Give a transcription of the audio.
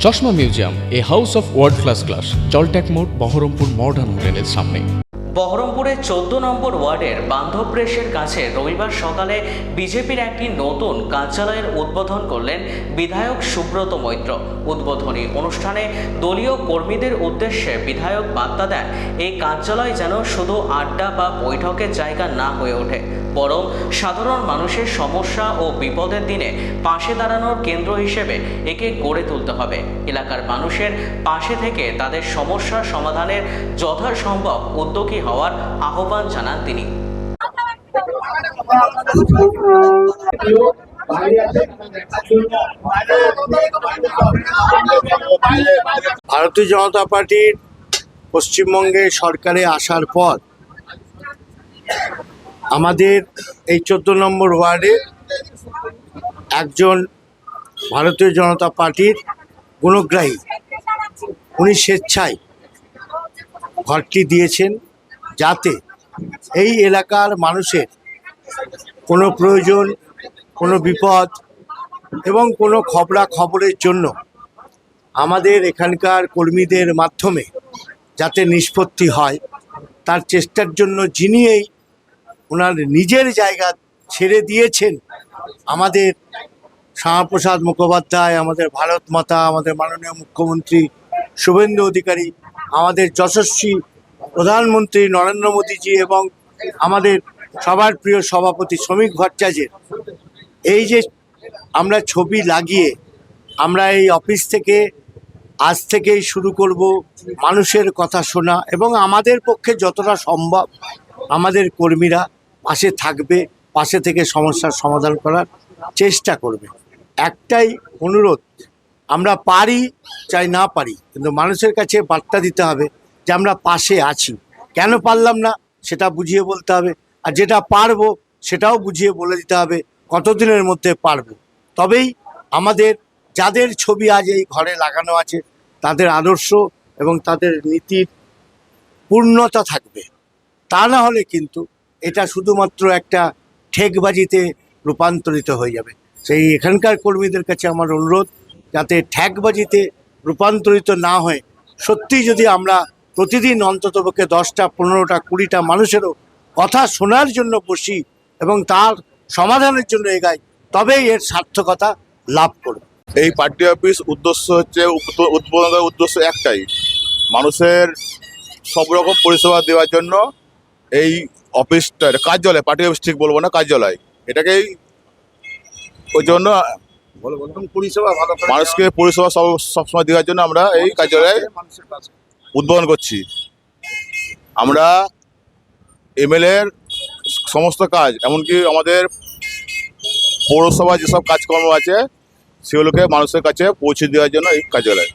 চশমা museum, a house of world class, জলট্যাক মোড়, বহরমপুর মডার্ন হোটেলের সামনে। বহরমপুরের 14 নম্বর ওয়ার্ডের বান্ধব প্রেসের কাছে রবিবার সকালে বিজেপির একটি নতুন কার্যালয়ের উদ্বোধন করলেন বিধায়ক সুব্রত মৈত্র। উদ্বোধনী অনুষ্ঠানে দলীয় কর্মীদের উদ্দেশ্যে বিধায়ক বার্তা দেন, এই কার্যালয় যেন শুধু আড্ডা বা বৈঠকের জায়গা না হয়ে ওঠে, বরং সাধারণ মানুষের সমস্যা ও বিপদের দিনে পাশে দাঁড়ানোর কেন্দ্র হিসেবে একে গড়ে তুলতে হবে। এলাকার মানুষের পাশে থেকে তাদের সমস্যার সমাধানের যথাসম্ভব উদ্যোগী হওয়ার আহ্বান জানান তিনি। ভারতীয় জনতা পার্টির পশ্চিমবঙ্গে সরকারে আসার পর আমাদের এই 14 নম্বর ওয়ার্ডে একজন ভারতীয় জনতা পার্টির গুণগ্রাহী, উনি স্বেচ্ছায় ঘরটি দিয়েছেন যাতে এই এলাকার মানুষের কোনো প্রয়োজন, কোনো বিপদ এবং কোনো খবরাখবরের জন্য আমাদের এখানকার কর্মীদের মাধ্যমে যাতে নিষ্পত্তি হয় তার চেষ্টার জন্য যিনি এই ওনার নিজের জায়গা ছেড়ে দিয়েছেন, আমাদের শ্যামাপ্রসাদ মুখোপাধ্যায়, আমাদের ভারত মাতা, আমাদের মাননীয় মুখ্যমন্ত্রী শুভেন্দু অধিকারী, আমাদের যশস্বী প্রধানমন্ত্রী নরেন্দ্র মোদীজি এবং আমাদের সবার প্রিয় সভাপতি শ্রমিক ভট্টাচার্যের এই যে আমরা ছবি লাগিয়ে আমরা এই অফিস থেকে আজ থেকেই শুরু করব মানুষের কথা শোনা, এবং আমাদের পক্ষে যতটা সম্ভব আমাদের কর্মীরা পাশে থাকবে, পাশে থেকে সমস্যার সমাধান করার চেষ্টা করবে। একটাই অনুরোধ, আমরা পারি চাই না পারি, কিন্তু মানুষের কাছে বার্তা দিতে হবে যে আমরা পাশে আছি। কেন পারলাম না সেটা বুঝিয়ে বলতে হবে, আর যেটা পারবো সেটাও বুঝিয়ে বলে দিতে হবে কতদিনের মধ্যে পারবো। তবেই আমাদের যাদের ছবি আজ এই ঘরে লাগানো আছে তাদের আদর্শ এবং তাদের নীতির পূর্ণতা থাকবে। তা না হলে কিন্তু এটা শুধুমাত্র একটা ঠেকবাজিতে রূপান্তরিত হয়ে যাবে। সেই এখানকার কর্মীদের কাছে আমার অনুরোধ, যাতে ঠেকবাজিতে রূপান্তরিত না হয় সত্যি যদি আমরা প্রতিদিন অন্ততপক্ষে 10টা 15টা 20টা মানুষেরও কথা শোনার জন্য বসি এবং তার সমাধানের জন্য এগাই, তবেই এর সার্থকতা লাভ করবে। এই পার্টি অফিস উদ্দেশ্য হচ্ছে উদ্বোধনের উদ্দেশ্য একটাই, মানুষের সব রকম পরিষেবা দেওয়ার জন্য এই অফিসটা, কার্যালয়, পার্টি অফিস ঠিক বলবো না, কার্যালয়, এটাকেই ওই জন্য মানুষকে পরিষেবা সবসময় দেওয়ার জন্য আমরা এই কার্যালয় উদ্বোধন করছি। আমরা এমএলএর সমস্ত কাজ, এমনকি আমাদের পৌরসভা যেসব কাজকর্ম আছে সেগুলোকে মানুষের কাছে পৌঁছে দেওয়ার জন্য এই কার্যালয়।